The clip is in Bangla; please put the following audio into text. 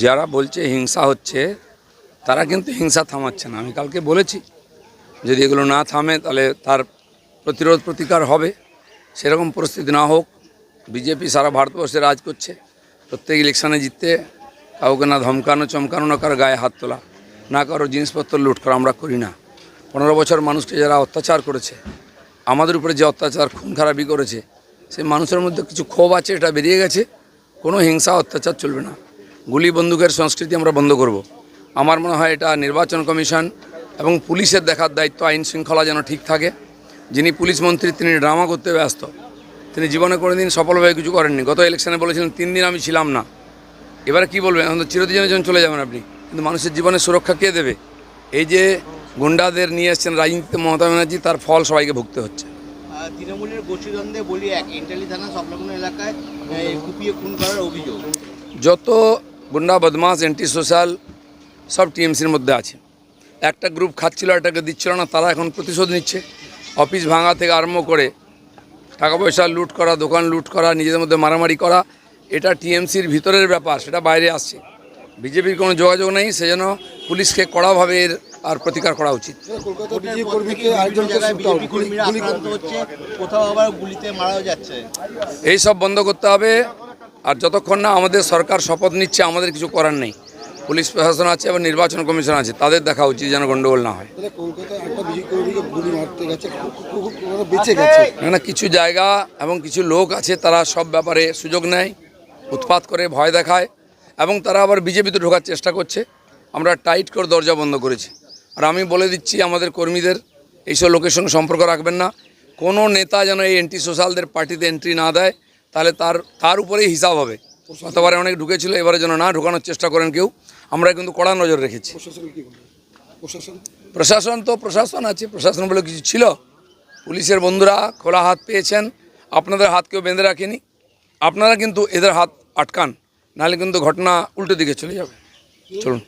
যারা বলছে হিংসা হচ্ছে তারা কিন্তু হিংসা থামাচ্ছে না। আমি কালকে বলেছি যদি এগুলো না থামে তাহলে তার প্রতিরোধ প্রতিকার হবে। সেরকম পরিস্থিতি না হোক। বিজেপি সারা ভারতবর্ষে রাজ করছে। প্রত্যেক ইলেকশানে জিততে কাউকে না ধমকানো চমকানো, না কারো গায়ে হাত তোলা, না কারো জিনিসপত্র লুট করা আমরা করি না। 15 বছর মানুষকে যারা অত্যাচার করেছে, আমাদের উপরে যে অত্যাচার খুন খারাপি করেছে, সেই মানুষের মধ্যে কিছু ক্ষোভ আছে, এটা বেরিয়ে গেছে। কোনো হিংসা অত্যাচার চলবে না। গুলি বন্দুকের সংস্কৃতি আমরা বন্ধ করব। আমার মনে হয় এটা নির্বাচন কমিশন এবং পুলিশের দেখার দায়িত্ব, আইন শৃঙ্খলা যেন ঠিক থাকে। যিনি পুলিশ মন্ত্রী তিনি ড্রামা করতে ব্যস্ত। তিনি জীবনে কোনো দিন সফলভাবে কিছু করেননি। গত ইলেকশনে বলেছিলেন 3 দিন আমি ছিলাম না। এবারে কি বলবেন? এখন তো চিরদিনের জন্য চলে যাবেন আপনি, কিন্তু মানুষের জীবনের সুরক্ষা কে দেবে? এই যে গুন্ডাদের নিয়ে এসছেন রাজনীতিতে মমতা ব্যানার্জি, তার ফল সবাইকে ভুগতে হচ্ছে। তৃণমূলের গোষ্ঠীদ্বন্দ্বে বলি ইন্টালি থানা সংলগ্ন এলাকায় কুপিয়ে খুন করার অভিযোগ। যত গুন্ডা বদমাস অ্যান্টি সোশ্যাল সব টিএমসির মধ্যে আছে। একটা গ্রুপ খাচ্ছিল, একটাকে দিচ্ছিল না, তারা এখন প্রতিশোধ নিচ্ছে। অফিস ভাঙা থেকে আরম্ভ করে টাকা পয়সা লুট করা, দোকান লুট করা, নিজেদের মধ্যে মারামারি করা, এটা টিএমসির ভিতরের ব্যাপার, সেটা বাইরে আসছে। বিজেপির কোনো যোগাযোগ নেই, সেজন্য পুলিশকে কড়াভাবে এর আর প্রতিকার করা উচিত। এই সব বন্ধ করতে হবে। আর যতক্ষণ না আমাদের সরকার শপথ নিচ্ছে, আমাদের কিছু করার নেই। পুলিশ প্রশাসন আছে এবং নির্বাচন কমিশন আছে, তাদের দেখা উচিত যেন গন্ডগোল না হয়। না, কিছু জায়গা এবং কিছু লোক আছে, তারা সব ব্যাপারে সুযোগ নেয়, উৎপাত করে, ভয় দেখায় এবং তারা আবার বিজেপিতে ঢোকার চেষ্টা করছে। আমরা টাইট করে দরজা বন্ধ করেছি। আর আমি বলে দিচ্ছি আমাদের কর্মীদের, এইসব লোকের সঙ্গে সম্পর্ক রাখবেন না। কোনো নেতা যেন এই অ্যান্টি সোশ্যালদের পার্টিতে এন্ট্রি না দেয়, তাহলে তার উপরেই হিসাব হবে। গতবারে অনেক ঢুকেছিল, এবারে যেন না ঢোকানোর চেষ্টা করেন কেউ। আমরা কিন্তু কড়া নজর রেখেছি। প্রশাসন আছে, প্রশাসন বলে কিছু ছিল। পুলিশের বন্ধুরা খোলা হাত পেয়েছেন, আপনাদের হাত কেউ বেঁধে রাখেনি। আপনারা কিন্তু এদের হাত আটকান, নাহলে কিন্তু ঘটনা উল্টো দিকে চলে যাবে। চলুন।